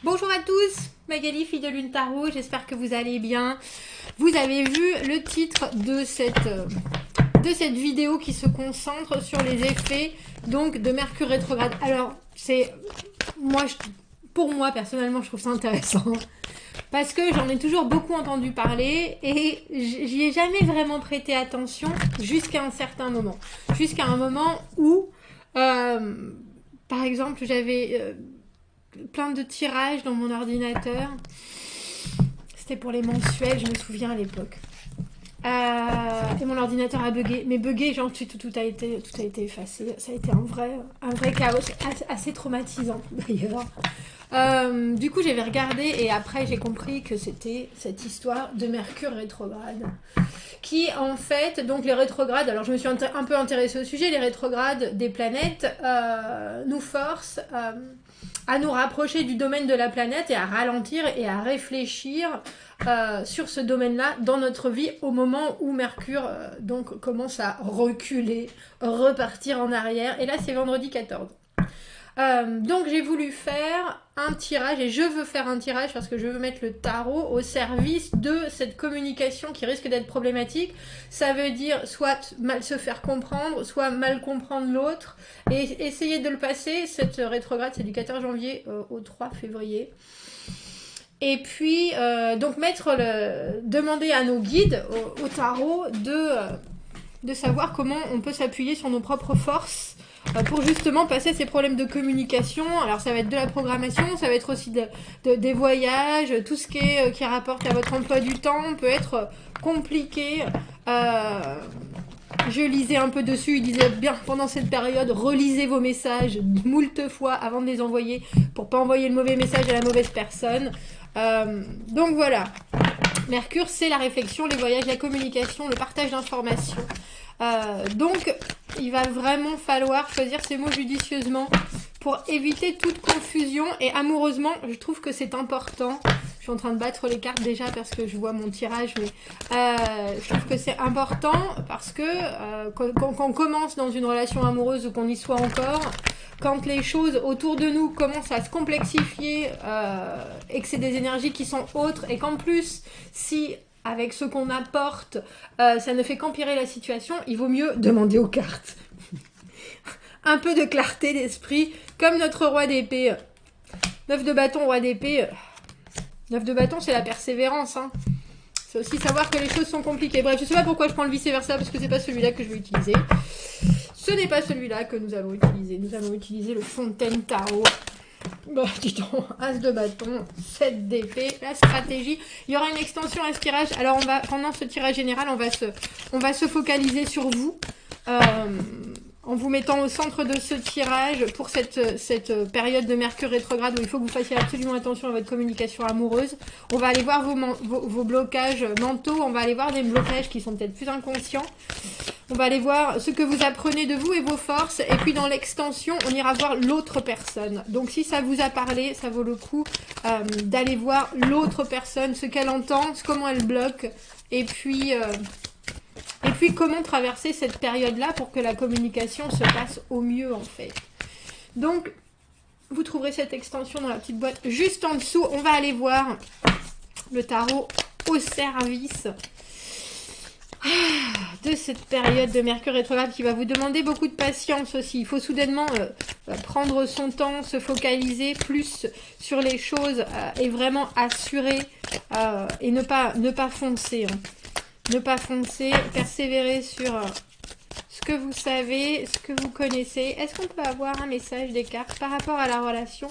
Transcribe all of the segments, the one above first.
Bonjour à tous, Magali, fille de Lune Tarot, j'espère que vous allez bien. Vous avez vu le titre de cette vidéo qui se concentre sur les effets donc de Mercure rétrograde. Alors, pour moi personnellement, je trouve ça intéressant parce que j'en ai toujours beaucoup entendu parler et j'y ai jamais vraiment prêté attention jusqu'à un certain moment. Jusqu'à un moment où, par exemple, j'avais plein de tirages dans mon ordinateur. C'était pour les mensuels, je me souviens à l'époque. Et mon ordinateur a bugué. Mais bugué, genre tout a été effacé. Ça a été un vrai chaos, assez traumatisant d'ailleurs. Du coup, j'avais regardé et après j'ai compris que c'était cette histoire de Mercure rétrograde. Qui en fait, donc les rétrogrades, alors je me suis un peu intéressée au sujet, les rétrogrades des planètes nous forcent à nous rapprocher du domaine de la planète et à ralentir et à réfléchir sur ce domaine-là dans notre vie au moment où Mercure donc commence à reculer, repartir en arrière. Et là, c'est vendredi 14. Donc j'ai voulu faire un tirage et je veux faire un tirage parce que je veux mettre le tarot au service de cette communication qui risque d'être problématique. Ça veut dire soit mal se faire comprendre, soit mal comprendre l'autre et essayer de le passer. Cette rétrograde, c'est du 14 janvier au 3 février. Et puis, donc demander à nos guides au tarot de savoir comment on peut s'appuyer sur nos propres forces pour justement passer ces problèmes de communication. Alors ça va être de la programmation, ça va être aussi des voyages, tout ce qui rapporte à votre emploi du temps peut être compliqué. Je lisais un peu dessus, il disait bien pendant cette période, relisez vos messages moult fois avant de les envoyer pour pas envoyer le mauvais message à la mauvaise personne. Donc voilà, Mercure c'est la réflexion, les voyages, la communication, le partage d'informations. Donc il va vraiment falloir choisir ses mots judicieusement pour éviter toute confusion et amoureusement je trouve que c'est important. Je suis en train de battre les cartes déjà parce que je vois mon tirage, mais je trouve que c'est important parce que quand on commence dans une relation amoureuse ou qu'on y soit encore, quand les choses autour de nous commencent à se complexifier et que c'est des énergies qui sont autres et qu'en plus si avec ce qu'on apporte ça ne fait qu'empirer la situation, il vaut mieux demander aux cartes un peu de clarté d'esprit comme notre roi d'épée. 9 de bâton, roi d'épée. 9 de bâton, c'est la persévérance. Hein. C'est aussi savoir que les choses sont compliquées. Bref, je sais pas pourquoi je prends le vice-versa, parce que c'est pas celui-là que je vais utiliser. Ce n'est pas celui-là que nous allons utiliser. Nous allons utiliser le Fontaine Tarot. Bah, dis donc, As de bâton, 7 d'épée, la stratégie. Il y aura une extension à ce tirage. Alors, pendant ce tirage général, on va se focaliser sur vous. En vous mettant au centre de ce tirage pour cette période de Mercure rétrograde où il faut que vous fassiez absolument attention à votre communication amoureuse. On va aller voir vos blocages mentaux, on va aller voir des blocages qui sont peut-être plus inconscients. On va aller voir ce que vous apprenez de vous et vos forces. Et puis dans l'extension, on ira voir l'autre personne. Donc si ça vous a parlé, ça vaut le coup d'aller voir l'autre personne, ce qu'elle entend, comment elle bloque. Et puis comment traverser cette période-là pour que la communication se passe au mieux, en fait. Donc, vous trouverez cette extension dans la petite boîte juste en dessous. On va aller voir le tarot au service de cette période de Mercure rétrograde qui va vous demander beaucoup de patience aussi. Il faut soudainement prendre son temps, se focaliser plus sur les choses et vraiment assurer et ne pas foncer. Hein. Ne pas foncer, persévérer sur ce que vous savez, ce que vous connaissez. Est-ce qu'on peut avoir un message des cartes par rapport à la relation,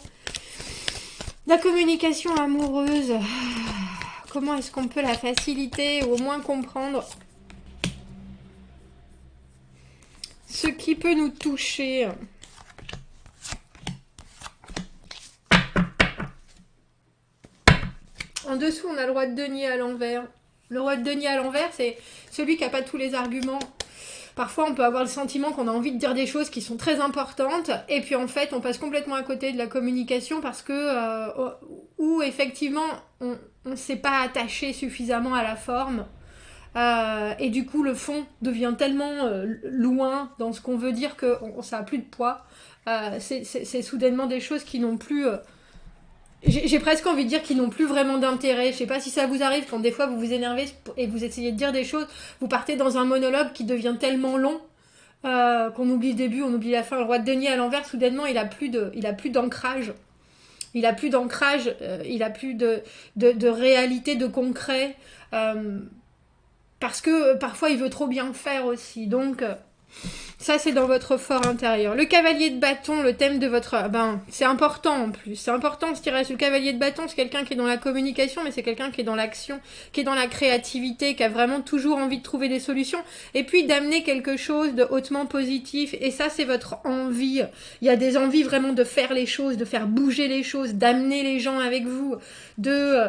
la communication amoureuse? Comment est-ce qu'on peut la faciliter ou au moins comprendre ce qui peut nous toucher? En dessous, on a le roi de denier à l'envers. Le roi de denier à l'envers, c'est celui qui n'a pas tous les arguments. Parfois, on peut avoir le sentiment qu'on a envie de dire des choses qui sont très importantes, et puis en fait, on passe complètement à côté de la communication parce que, ou effectivement, on ne s'est pas attaché suffisamment à la forme, et du coup, le fond devient tellement loin dans ce qu'on veut dire que ça n'a plus de poids. C'est soudainement des choses qui n'ont plus j'ai presque envie de dire qu'ils n'ont plus vraiment d'intérêt. Je sais pas si ça vous arrive quand des fois vous vous énervez et vous essayez de dire des choses, vous partez dans un monologue qui devient tellement long qu'on oublie le début, on oublie la fin. Le roi de denier à l'envers, soudainement, il a plus d'ancrage. Il a plus d'ancrage, il a plus de réalité, de concret. Parce que parfois il veut trop bien faire aussi. Donc ça c'est dans votre fort intérieur. Le cavalier de bâton, le thème de votre... Ben, c'est important en plus. C'est important ce tirage. Le cavalier de bâton, c'est quelqu'un qui est dans la communication, mais c'est quelqu'un qui est dans l'action, qui est dans la créativité, qui a vraiment toujours envie de trouver des solutions. Et puis d'amener quelque chose de hautement positif. Et ça c'est votre envie. Il y a des envies vraiment de faire les choses, de faire bouger les choses, d'amener les gens avec vous, de...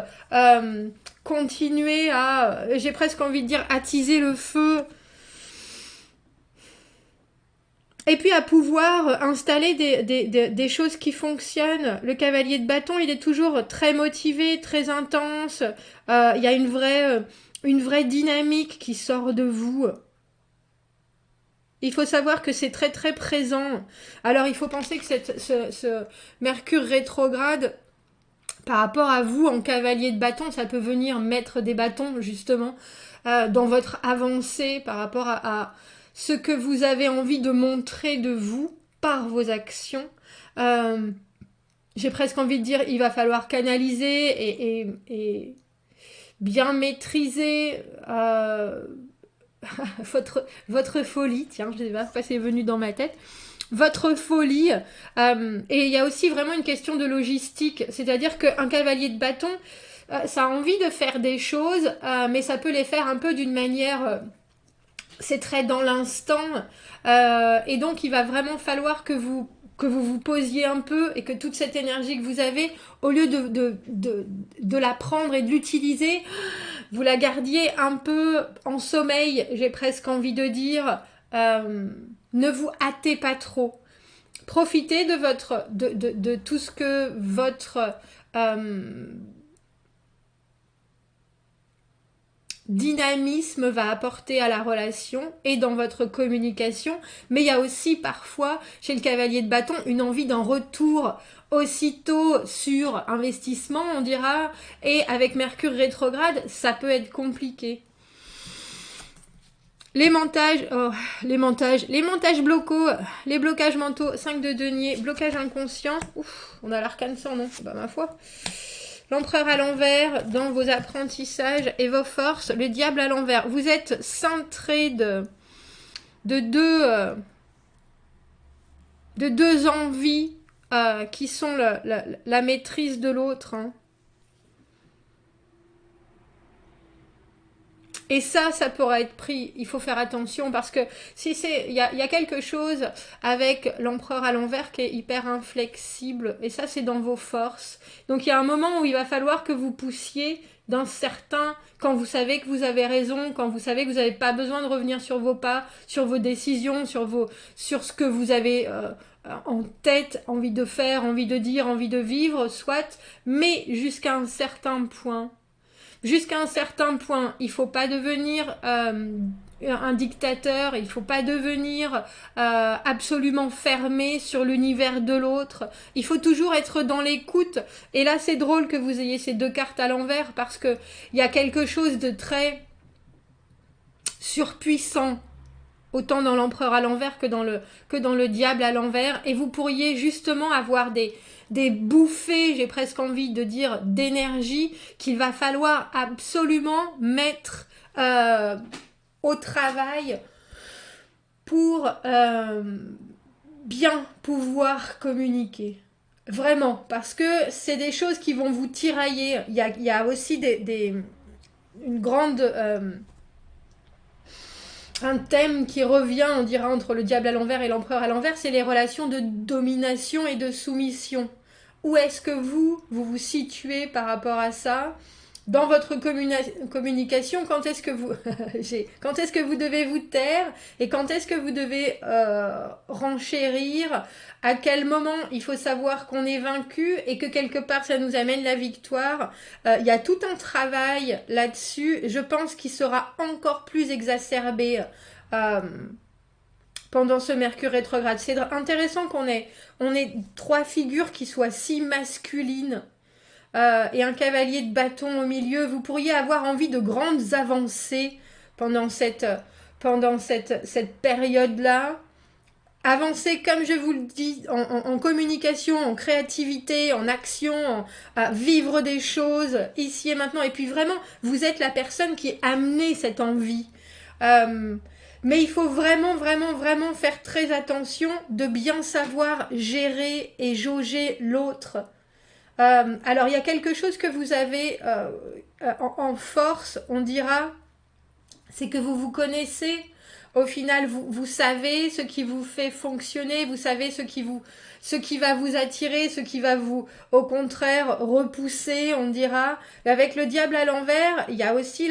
continuer à, j'ai presque envie de dire, attiser le feu. Et puis à pouvoir installer des choses qui fonctionnent. Le cavalier de bâton, il est toujours très motivé, très intense. Il y a une vraie dynamique qui sort de vous. Il faut savoir que c'est très très présent. Alors il faut penser que ce Mercure rétrograde, par rapport à vous en cavalier de bâton, ça peut venir mettre des bâtons justement dans votre avancée par rapport à ce que vous avez envie de montrer de vous par vos actions. J'ai presque envie de dire, il va falloir canaliser et bien maîtriser votre folie. Tiens, je ne sais pas pourquoi c'est venu dans ma tête. Votre folie. Et il y a aussi vraiment une question de logistique. C'est-à-dire qu'un cavalier de bâton, ça a envie de faire des choses, mais ça peut les faire un peu d'une manière... c'est très dans l'instant. Et donc, il va vraiment falloir que vous vous posiez un peu et que toute cette énergie que vous avez, au lieu de la prendre et de l'utiliser, vous la gardiez un peu en sommeil, j'ai presque envie de dire. Ne vous hâtez pas trop. Profitez de tout ce que votre dynamisme va apporter à la relation et dans votre communication. Mais il y a aussi parfois, chez le cavalier de bâton, une envie d'un retour aussitôt sur investissement, on dira. Et avec Mercure rétrograde, ça peut être compliqué. Les montages blocaux, les blocages mentaux, 5 de denier, blocage inconscient. Ouf, on a l'arcane sans nom, bah ma foi. L'empereur à l'envers dans vos apprentissages et vos forces, le diable à l'envers. Vous êtes cintré de deux envies qui sont la maîtrise de l'autre. Hein. Et ça pourra être pris, il faut faire attention parce que si il y a quelque chose avec l'empereur à l'envers qui est hyper inflexible et ça c'est dans vos forces. Donc il y a un moment où il va falloir que vous poussiez d'un certain, quand vous savez que vous avez raison, quand vous savez que vous n'avez pas besoin de revenir sur vos pas, sur vos décisions, sur ce que vous avez en tête, envie de faire, envie de dire, envie de vivre, soit, mais jusqu'à un certain point. Jusqu'à un certain point, il ne faut pas devenir un dictateur, il ne faut pas devenir absolument fermé sur l'univers de l'autre. Il faut toujours être dans l'écoute. Et là, c'est drôle que vous ayez ces deux cartes à l'envers parce qu'il y a quelque chose de très surpuissant, autant dans l'empereur à l'envers que dans le diable à l'envers. Et vous pourriez justement avoir des bouffées, j'ai presque envie de dire, d'énergie qu'il va falloir absolument mettre au travail pour bien pouvoir communiquer. Vraiment, parce que c'est des choses qui vont vous tirailler. Il y a aussi une grande... un thème qui revient, on dira, entre le diable à l'envers et l'empereur à l'envers, c'est les relations de domination et de soumission. Où est-ce que vous vous situez par rapport à ça ? Dans votre communication, quand est-ce que vous devez vous taire et quand est-ce que vous devez renchérir ? À quel moment il faut savoir qu'on est vaincu et que quelque part ça nous amène la victoire ? Il y a tout un travail là-dessus, je pense qu'il sera encore plus exacerbé pendant ce Mercure rétrograde. C'est intéressant qu'on ait trois figures qui soient si masculines. et un cavalier de bâton au milieu. Vous pourriez avoir envie de grandes avancées pendant cette période-là. Avancer, comme je vous le dis, en communication, en créativité, en action, à vivre des choses ici et maintenant. Et puis vraiment, vous êtes la personne qui amenait cette envie. Mais il faut vraiment, vraiment, vraiment faire très attention de bien savoir gérer et jauger l'autre. Alors, il y a quelque chose que vous avez en force, on dira, c'est que vous vous connaissez. Au final, vous savez ce qui vous fait fonctionner, vous savez ce qui va vous attirer, ce qui va vous, au contraire, repousser, on dira. Avec le diable à l'envers, il y a aussi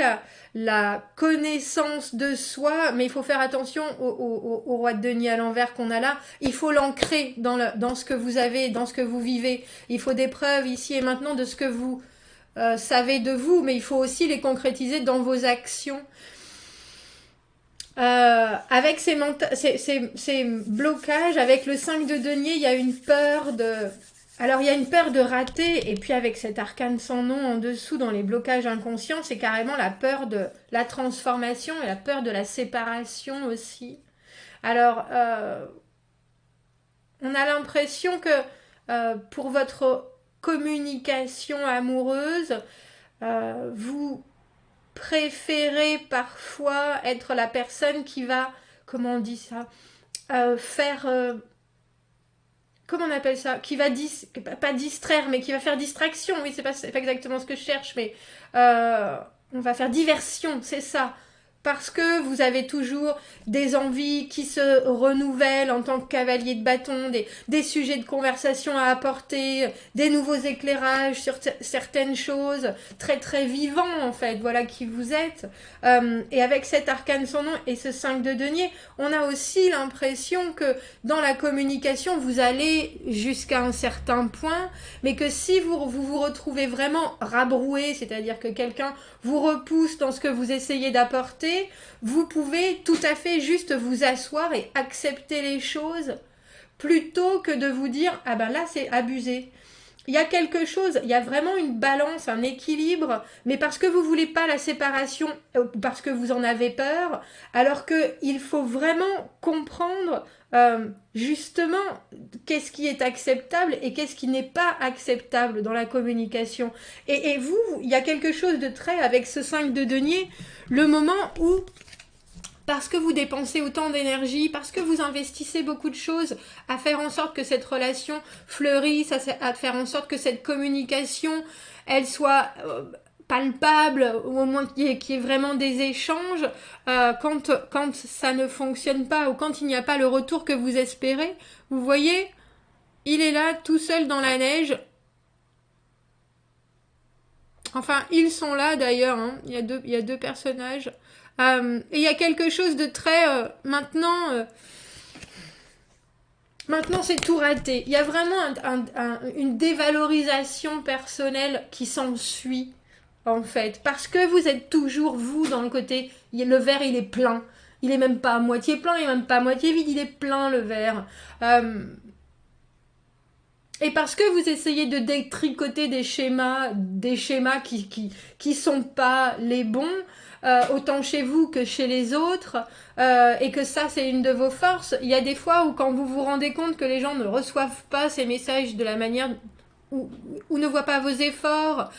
la connaissance de soi, mais il faut faire attention au roi de denier à l'envers qu'on a là. Il faut l'ancrer dans ce que vous avez, dans ce que vous vivez. Il faut des preuves ici et maintenant de ce que vous savez de vous, mais il faut aussi les concrétiser dans vos actions. Avec ces blocages, avec le 5 de denier, il y a une peur de... Alors, il y a une peur de rater, et puis avec cet arcane sans nom en dessous, dans les blocages inconscients, c'est carrément la peur de la transformation et la peur de la séparation aussi. Alors, on a l'impression que pour votre communication amoureuse, vous préférez parfois être la personne qui va, comment on dit ça, faire, comment on appelle ça, qui va pas distraire, mais qui va faire distraction. Oui, c'est pas exactement ce que je cherche, mais on va faire diversion, c'est ça. Parce que vous avez toujours des envies qui se renouvellent en tant que cavalier de bâton, des sujets de conversation à apporter, des nouveaux éclairages sur certaines choses, très très vivants en fait, voilà qui vous êtes. Et avec cet arcane sans nom et ce 5 de denier, on a aussi l'impression que dans la communication, vous allez jusqu'à un certain point, mais que si vous retrouvez vraiment rabroué, c'est-à-dire que quelqu'un vous repousse dans ce que vous essayez d'apporter, vous pouvez tout à fait juste vous asseoir et accepter les choses plutôt que de vous dire ah ben là c'est abusé. Il y a quelque chose, il y a vraiment une balance, un équilibre, mais parce que vous voulez pas la séparation, parce que vous en avez peur, alors que il faut vraiment comprendre justement qu'est-ce qui est acceptable et qu'est-ce qui n'est pas acceptable dans la communication. Et vous, il y a quelque chose de très, avec ce 5 de denier, le moment où parce que vous dépensez autant d'énergie, parce que vous investissez beaucoup de choses à faire en sorte que cette relation fleurisse, à faire en sorte que cette communication, elle soit palpable, ou au moins qu'il y ait vraiment des échanges, quand ça ne fonctionne pas, ou quand il n'y a pas le retour que vous espérez, vous voyez, il est là tout seul dans la neige. Enfin, ils sont là d'ailleurs, hein. Il y a deux personnages. Et il y a quelque chose de très... maintenant, c'est tout raté. Il y a vraiment une dévalorisation personnelle qui s'ensuit, en fait. Parce que vous êtes toujours, vous, dans le côté... Le verre, il est plein. Il est même pas à moitié plein, il est même pas à moitié vide, il est plein, le verre. Et parce que vous essayez de détricoter des schémas qui sont pas les bons, autant chez vous que chez les autres, et que ça c'est une de vos forces, il y a des fois où quand vous vous rendez compte que les gens ne reçoivent pas ces messages de la manière ou ne voient pas vos efforts,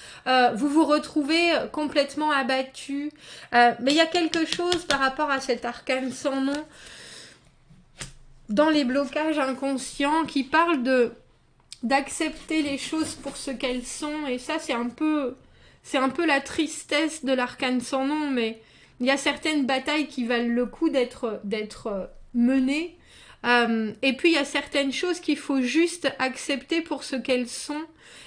vous vous retrouvez complètement abattu. Mais il y a quelque chose par rapport à cet arcane sans nom dans les blocages inconscients qui parle d'accepter les choses pour ce qu'elles sont, et ça c'est un peu la tristesse de l'arcane sans nom, mais il y a certaines batailles qui valent le coup d'être menées, et puis il y a certaines choses qu'il faut juste accepter pour ce qu'elles sont.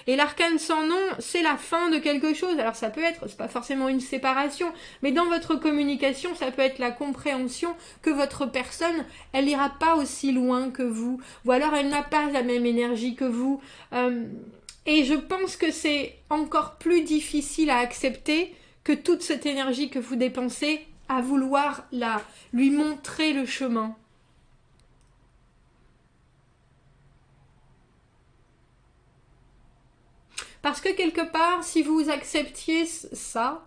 Et l'arcane sans nom, c'est la fin de quelque chose. Alors ça peut être, c'est pas forcément une séparation, mais dans votre communication, ça peut être la compréhension que votre personne, elle ira pas aussi loin que vous, ou alors elle n'a pas la même énergie que vous. Et je pense que c'est encore plus difficile à accepter que toute cette énergie que vous dépensez à vouloir lui montrer le chemin. Parce que quelque part, si vous acceptiez ça,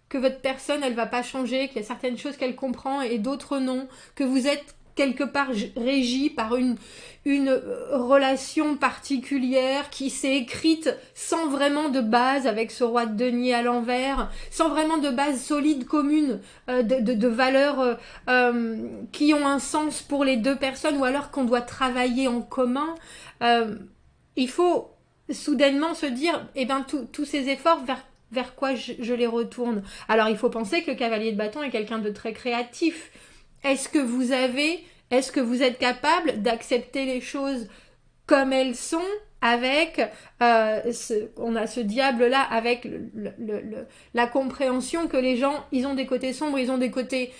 que votre personne, elle va pas changer, qu'il y a certaines choses qu'elle comprend et d'autres non, que vous êtes quelque part régi par une relation particulière qui s'est écrite sans vraiment de base avec ce roi de denier à l'envers, sans vraiment de base solide commune, de valeurs qui ont un sens pour les deux personnes ou alors qu'on doit travailler en commun. Il faut soudainement se dire, eh ben, tous ces efforts vers quoi je les retourne. Alors il faut penser que le cavalier de bâton est quelqu'un de très créatif. Est-ce que vous êtes capable d'accepter les choses comme elles sont avec, on a ce diable-là, avec la compréhension que les gens, ils ont des côtés sombres, ils ont des côtés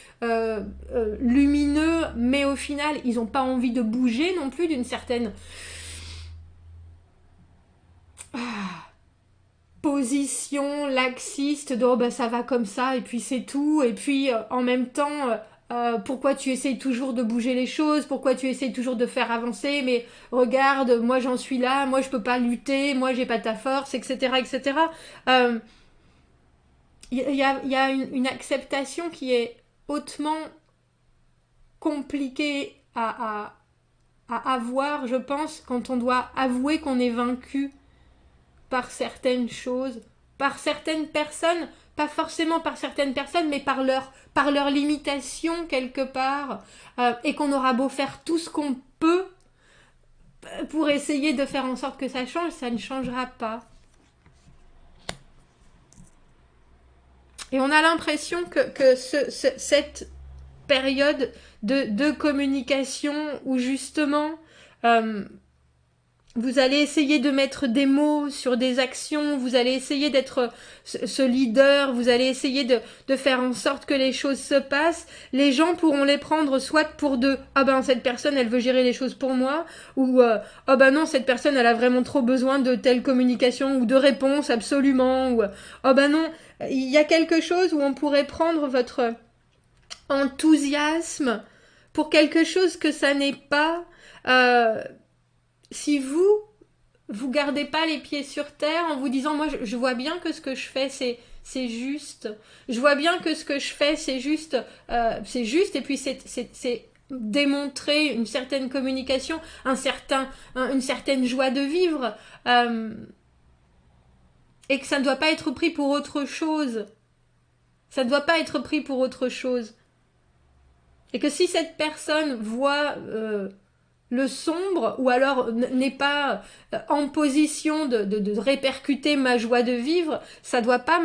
lumineux, mais au final, ils n'ont pas envie de bouger non plus d'une certaine position laxiste de oh, bah, ça va comme ça et puis c'est tout, et puis en même temps pourquoi tu essayes toujours de bouger les choses, pourquoi tu essayes toujours de faire avancer, mais regarde, moi j'en suis là, moi je peux pas lutter, moi j'ai pas ta force, etc. etc. Y a une acceptation qui est hautement compliquée à avoir, je pense, quand on doit avouer qu'on est vaincu par certaines choses, par certaines personnes, pas forcément par certaines personnes, mais par leur limitation quelque part, et qu'on aura beau faire tout ce qu'on peut pour essayer de faire en sorte que ça change, ça ne changera pas. Et on a l'impression que cette période de communication où justement vous allez essayer de mettre des mots sur des actions, vous allez essayer d'être ce leader, vous allez essayer de faire en sorte que les choses se passent. Les gens pourront les prendre soit pour ah ben cette personne elle veut gérer les choses pour moi, ou ah ben non cette personne elle a vraiment trop besoin de telle communication ou de réponse absolument, ou ah ben non, il y a quelque chose où on pourrait prendre votre enthousiasme pour quelque chose que ça n'est pas. Si vous gardez pas les pieds sur terre en vous disant moi je vois bien que ce que je fais c'est juste, je vois bien que ce que je fais c'est juste et puis c'est démontrer une certaine communication, une certaine joie de vivre, et que ça ne doit pas être pris pour autre chose, ça ne doit pas être pris pour autre chose, et que si cette personne voit le sombre, ou alors n'est pas en position de répercuter ma joie de vivre, ça doit pas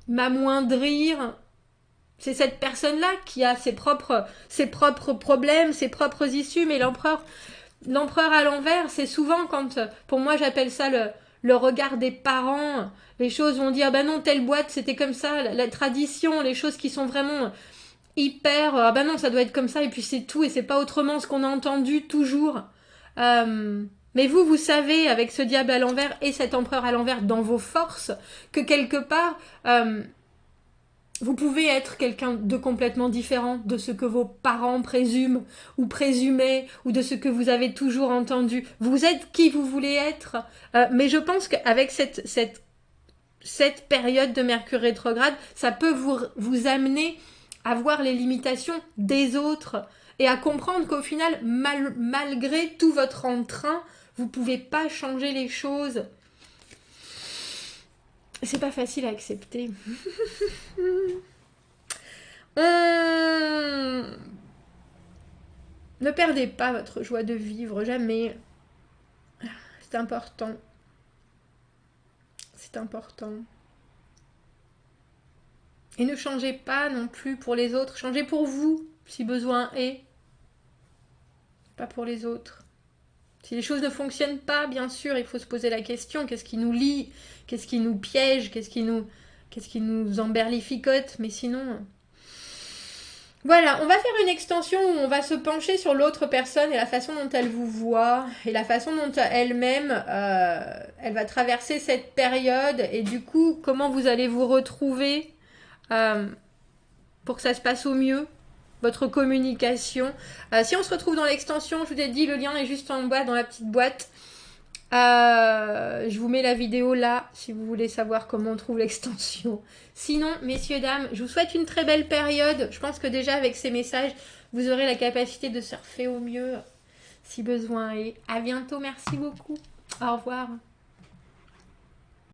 m'amoindrir. C'est cette personne-là qui a ses propres problèmes, ses propres issues, mais l'empereur à l'envers, c'est souvent quand, pour moi j'appelle ça le regard des parents, les choses vont dire, bah non, telle boîte c'était comme ça, la tradition, les choses qui sont vraiment hyper ah bah non ça doit être comme ça et puis c'est tout et c'est pas autrement ce qu'on a entendu toujours, mais vous savez avec ce diable à l'envers et cet empereur à l'envers dans vos forces que quelque part vous pouvez être quelqu'un de complètement différent de ce que vos parents présument ou présumaient ou de ce que vous avez toujours entendu. Vous êtes qui vous voulez être, mais je pense qu'avec cette période de Mercure rétrograde, ça peut vous amener à voir les limitations des autres et à comprendre qu'au final, malgré tout votre entrain, vous pouvez pas changer les choses. C'est pas facile à accepter. Ne perdez pas votre joie de vivre, jamais. C'est important. C'est important. Et ne changez pas non plus pour les autres. Changez pour vous, si besoin est. Pas pour les autres. Si les choses ne fonctionnent pas, bien sûr, il faut se poser la question. Qu'est-ce qui nous lie? Qu'est-ce qui nous piège? Qu'est-ce qui nous emberlificote? Mais sinon... Voilà, on va faire une extension où on va se pencher sur l'autre personne et la façon dont elle vous voit et la façon dont elle-même, elle va traverser cette période et du coup, comment vous allez vous retrouver pour que ça se passe au mieux, votre communication. Si on se retrouve dans l'extension, je vous ai dit, le lien est juste en bas dans la petite boîte. Je vous mets la vidéo là si vous voulez savoir comment on trouve l'extension. Sinon, messieurs, dames, je vous souhaite une très belle période. Je pense que déjà avec ces messages, vous aurez la capacité de surfer au mieux si besoin. Et à bientôt, merci beaucoup. Au revoir.